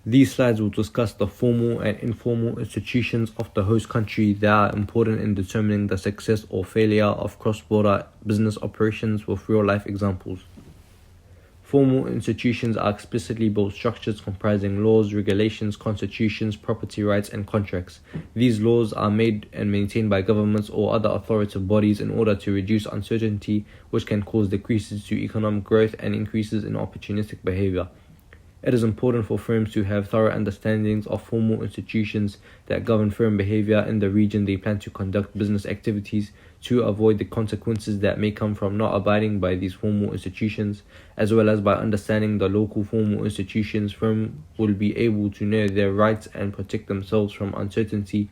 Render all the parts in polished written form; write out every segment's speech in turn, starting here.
These slides will discuss the formal and informal institutions of the host country that are important in determining the success or failure of cross-border business operations with real-life examples. Formal institutions are explicitly built structures comprising laws, regulations, constitutions, property rights, and contracts. These laws are made and maintained by governments or other authoritative bodies in order to reduce uncertainty, which can cause decreases to economic growth and increases in opportunistic behavior. It is important for firms to have thorough understandings of formal institutions that govern firm behavior in the region they plan to conduct business activities to avoid the consequences that may come from not abiding by these formal institutions, as well as by understanding the local formal institutions. Firms will be able to know their rights and protect themselves from uncertainty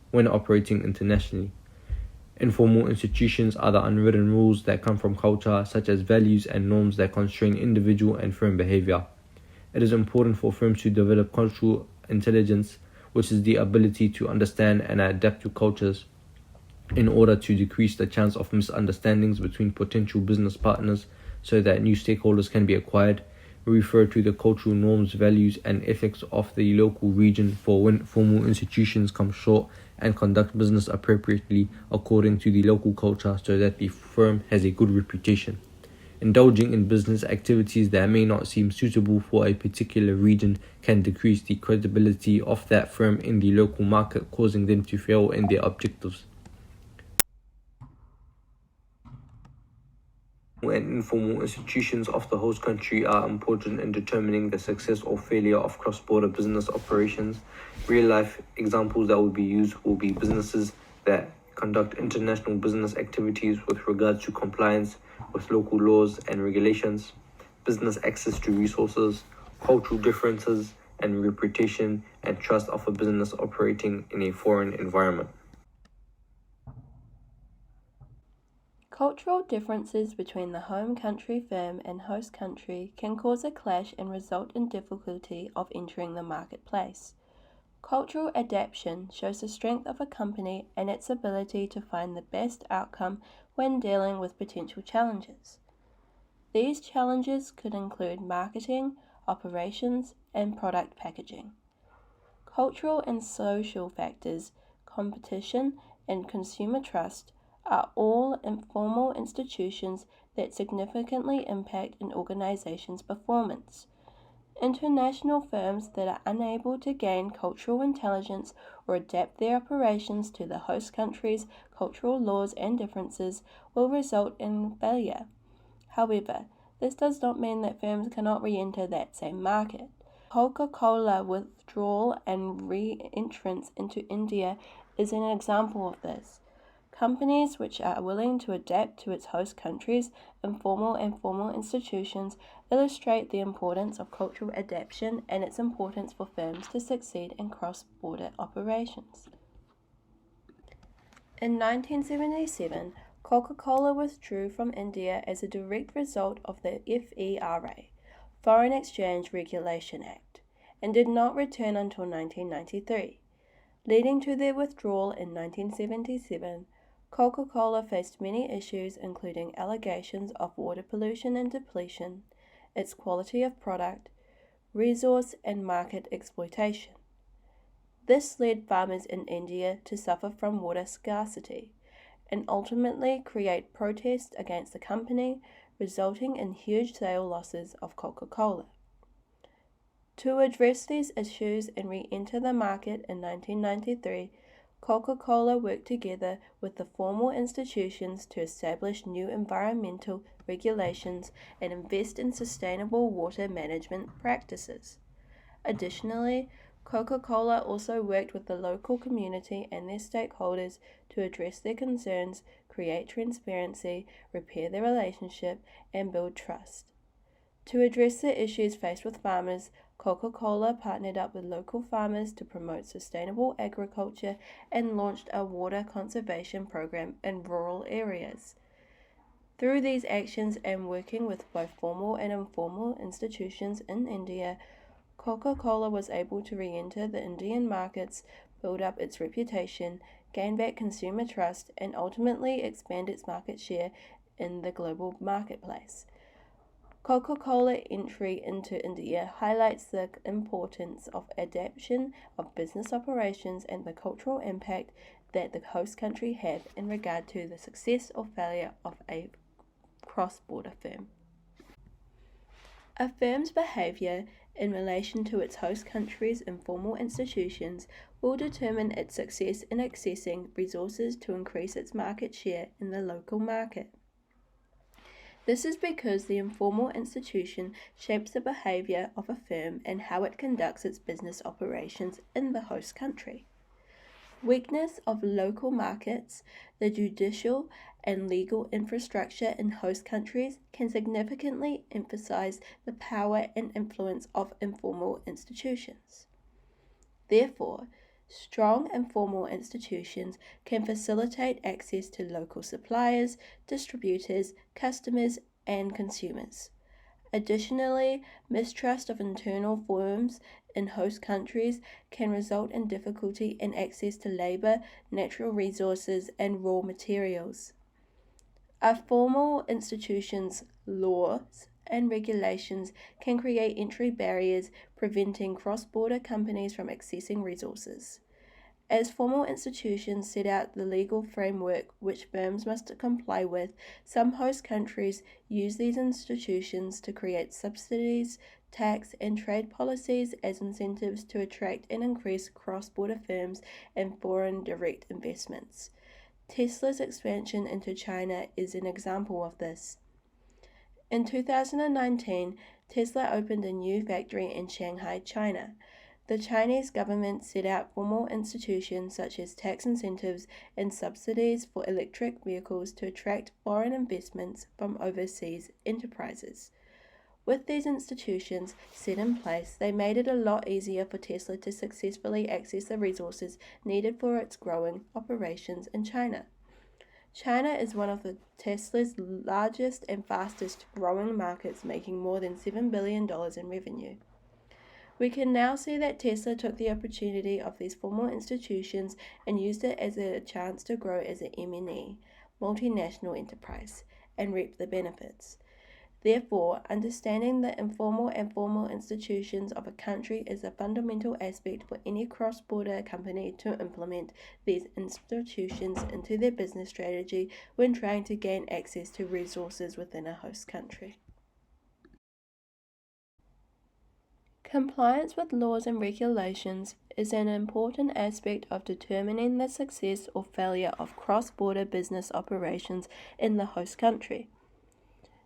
when operating internationally. Informal institutions are the unwritten rules that come from culture, such as values and norms that constrain individual and firm behavior. It is important for firms to develop cultural intelligence, which is the ability to understand and adapt to cultures, in order to decrease the chance of misunderstandings between potential business partners so that new stakeholders can be acquired. We refer to the cultural norms, values, and ethics of the local region for when formal institutions come short and conduct business appropriately according to the local culture so that the firm has a good reputation. Indulging in business activities that may not seem suitable for a particular region can decrease the credibility of that firm in the local market, causing them to fail in their objectives. And informal institutions of the host country are important in determining the success or failure of cross-border business operations. Real-life examples that will be used will be businesses that conduct international business activities with regards to compliance with local laws and regulations, business access to resources, cultural differences, and reputation and trust of a business operating in a foreign environment. Cultural differences between the home country firm and host country can cause a clash and result in difficulty of entering the marketplace. Cultural adaptation shows the strength of a company and its ability to find the best outcome when dealing with potential challenges. These challenges could include marketing, operations, and product packaging. Cultural and social factors, competition, and consumer trust are all informal institutions that significantly impact an organization's performance. International firms that are unable to gain cultural intelligence or adapt their operations to the host country's cultural laws and differences will result in failure. However, this does not mean that firms cannot re-enter that same market. Coca-Cola withdrawal and re-entrance into India is an example of this. Companies which are willing to adapt to its host countries' informal and formal institutions illustrate the importance of cultural adaptation and its importance for firms to succeed in cross-border operations. In 1977, Coca-Cola withdrew from India as a direct result of the FERA, Foreign Exchange Regulation Act, and did not return until 1993. Leading to their withdrawal in 1977, Coca-Cola faced many issues including allegations of water pollution and depletion, its quality of product, resource and market exploitation. This led farmers in India to suffer from water scarcity and ultimately create protests against the company, resulting in huge sale losses of Coca-Cola. To address these issues and re-enter the market in 1993, Coca-Cola worked together with the formal institutions to establish new environmental regulations and invest in sustainable water management practices. Additionally, Coca-Cola also worked with the local community and their stakeholders to address their concerns, create transparency, repair their relationship, and build trust. To address the issues faced with farmers, Coca-Cola partnered up with local farmers to promote sustainable agriculture and launched a water conservation program in rural areas. Through these actions and working with both formal and informal institutions in India, Coca-Cola was able to re-enter the Indian markets, build up its reputation, gain back consumer trust, and ultimately expand its market share in the global marketplace. Coca-Cola entry into India highlights the importance of adaptation of business operations and the cultural impact that the host country had in regard to the success or failure of a cross-border firm. A firm's behavior in relation to its host country's informal institutions will determine its success in accessing resources to increase its market share in the local market. This is because the informal institution shapes the behavior of a firm and how it conducts its business operations in the host country. Weakness of local markets, the judicial and legal infrastructure in host countries can significantly emphasize the power and influence of informal institutions. Therefore, strong informal institutions can facilitate access to local suppliers, distributors, customers, and consumers. Additionally, mistrust of internal firms in host countries can result in difficulty in access to labor, natural resources, and raw materials. Our formal institutions' laws and regulations can create entry barriers, preventing cross-border companies from accessing resources. As formal institutions set out the legal framework which firms must comply with, some host countries use these institutions to create subsidies, tax, and trade policies as incentives to attract and increase cross-border firms and foreign direct investments. Tesla's expansion into China is an example of this. In 2019, Tesla opened a new factory in Shanghai, China. The Chinese government set out formal institutions such as tax incentives and subsidies for electric vehicles to attract foreign investments from overseas enterprises. With these institutions set in place, they made it a lot easier for Tesla to successfully access the resources needed for its growing operations in China. China is one of Tesla's largest and fastest growing markets, making more than $7 billion in revenue. We can now see that Tesla took the opportunity of these formal institutions and used it as a chance to grow as an M&E, multinational enterprise, and reap the benefits. Therefore, understanding the informal and formal institutions of a country is a fundamental aspect for any cross-border company to implement these institutions into their business strategy when trying to gain access to resources within a host country. Compliance with laws and regulations is an important aspect of determining the success or failure of cross-border business operations in the host country.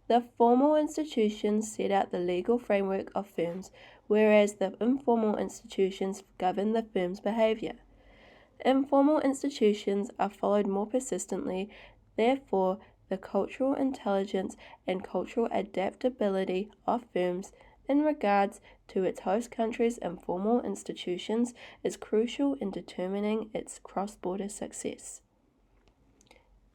The formal institutions set out the legal framework of firms, whereas the informal institutions govern the firm's behavior. Informal institutions are followed more persistently, therefore, the cultural intelligence and cultural adaptability of firms in regards to its host country's informal institutions is crucial in determining its cross-border success.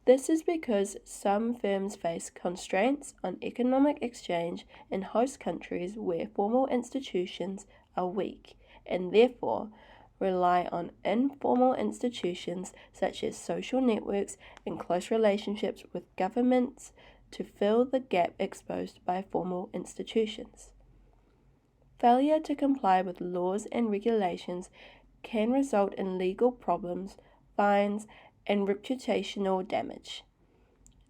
This is because some firms face constraints on economic exchange in host countries where formal institutions are weak, and therefore rely on informal institutions such as social networks and close relationships with governments to fill the gap exposed by formal institutions. Failure to comply with laws and regulations can result in legal problems, fines, and reputational damage.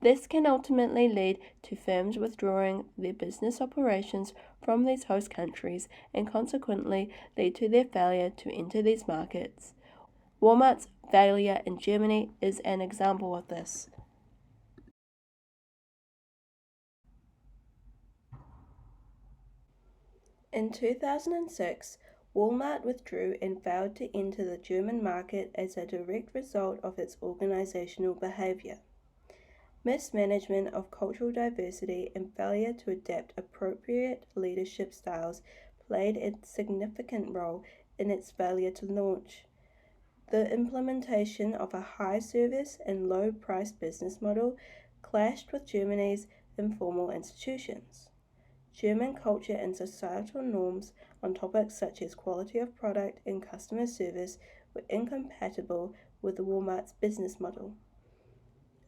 This can ultimately lead to firms withdrawing their business operations from these host countries and consequently lead to their failure to enter these markets. Walmart's failure in Germany is an example of this. In 2006, Walmart withdrew and failed to enter the German market as a direct result of its organizational behavior. Mismanagement of cultural diversity and failure to adapt appropriate leadership styles played a significant role in its failure to launch. The implementation of a high service and low price business model clashed with Germany's informal institutions. German culture and societal norms on topics such as quality of product and customer service were incompatible with Walmart's business model.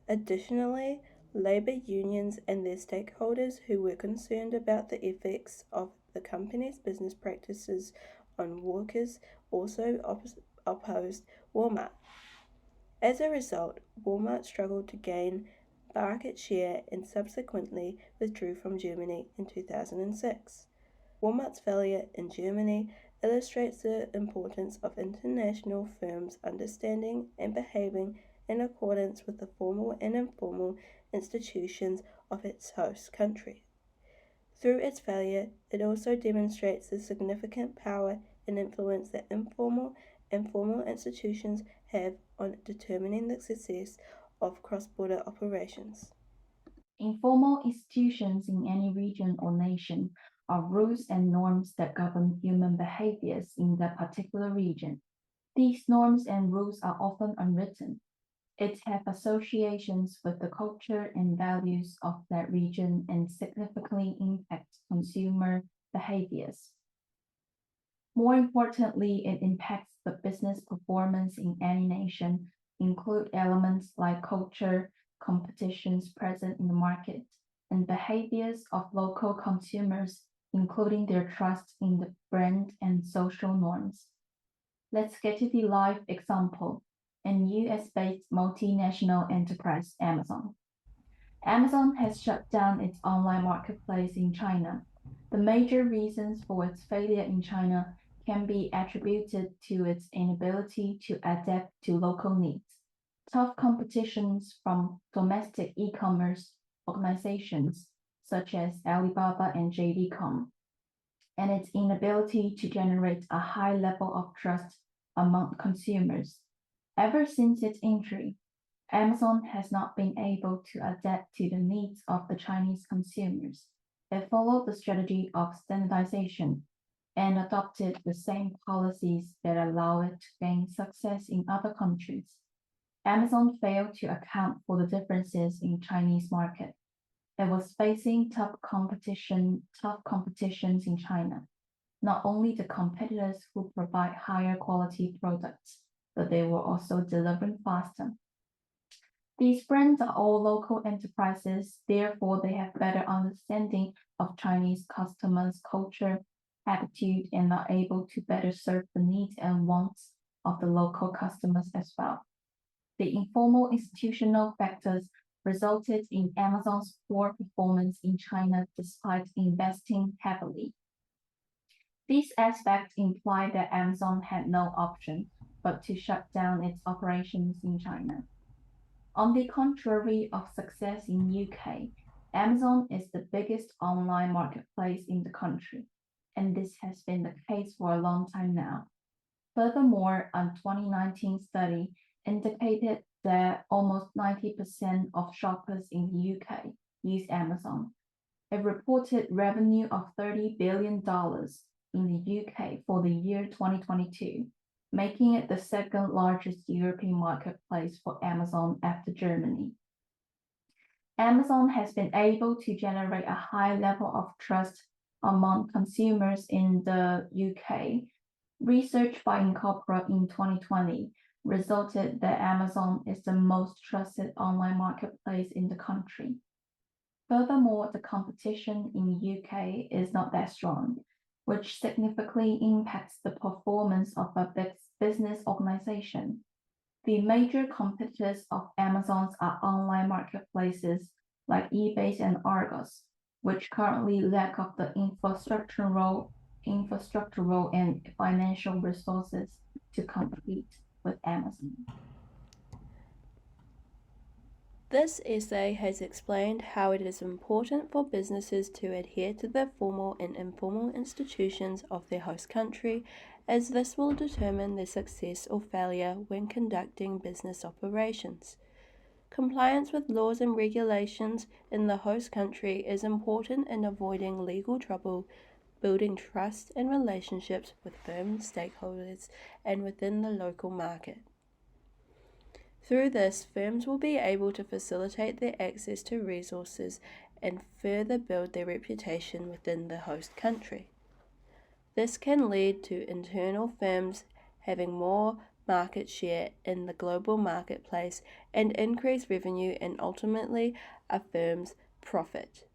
Additionally, Labour unions and their stakeholders who were concerned about the effects of the company's business practices on workers also opposed Walmart. As a result, Walmart struggled to gain market share and subsequently withdrew from Germany in 2006. Walmart's failure in Germany illustrates the importance of international firms understanding and behaving in accordance with the formal and informal institutions of its host country. Through its failure, it also demonstrates the significant power and influence that informal and formal institutions have on determining the success of cross-border operations. Informal institutions in any region or nation are rules and norms that govern human behaviors in that particular region. These norms and rules are often unwritten. It have associations with the culture and values of that region and significantly impact consumer behaviors. More importantly, it impacts the business performance in any nation, include elements like culture, competitions present in the market, and behaviors of local consumers, including their trust in the brand and social norms. Let's get to the live example, an US-based multinational enterprise, Amazon. Amazon has shut down its online marketplace in China. The major reasons for its failure in China can be attributed to its inability to adapt to local needs, tough competitions from domestic e-commerce organizations such as Alibaba and JD.com, and its inability to generate a high level of trust among consumers. Ever since its entry, Amazon has not been able to adapt to the needs of the Chinese consumers. It followed the strategy of standardization and adopted the same policies that allow it to gain success in other countries. Amazon failed to account for the differences in Chinese market. It was facing tough competitions in China. Not only the competitors who provide higher quality products, but they were also delivering faster. These brands are all local enterprises, therefore they have better understanding of Chinese customers' culture, attitude, and are able to better serve the needs and wants of the local customers as well. The informal institutional factors resulted in Amazon's poor performance in China despite investing heavily. These aspects imply that Amazon had no option but to shut down its operations in China. On the contrary of success in UK, Amazon is the biggest online marketplace in the country, and this has been the case for a long time now. Furthermore, a 2019 study indicated that almost 90% of shoppers in the UK use Amazon. It reported revenue of $30 billion in the UK for the year 2022, making it the second largest European marketplace for Amazon after Germany. Amazon has been able to generate a high level of trust among consumers in the UK. Research by Incorpora in 2020 resulted that Amazon is the most trusted online marketplace in the country. Furthermore, the competition in the UK is not that strong, which significantly impacts the performance of a business organization. The major competitors of Amazon's are online marketplaces like eBay and Argos, which currently lack of the infrastructural and financial resources to compete with Amazon. This essay has explained how it is important for businesses to adhere to the formal and informal institutions of their host country, as this will determine their success or failure when conducting business operations. Compliance with laws and regulations in the host country is important in avoiding legal trouble, building trust and relationships with firm stakeholders, and within the local market. Through this, firms will be able to facilitate their access to resources and further build their reputation within the host country. This can lead to internal firms having more market share in the global marketplace and increase revenue and ultimately a firm's profit.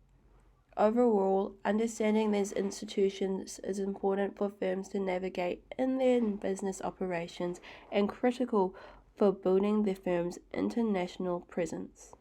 Overall, understanding these institutions is important for firms to navigate in their business operations and critical for building their firm's international presence.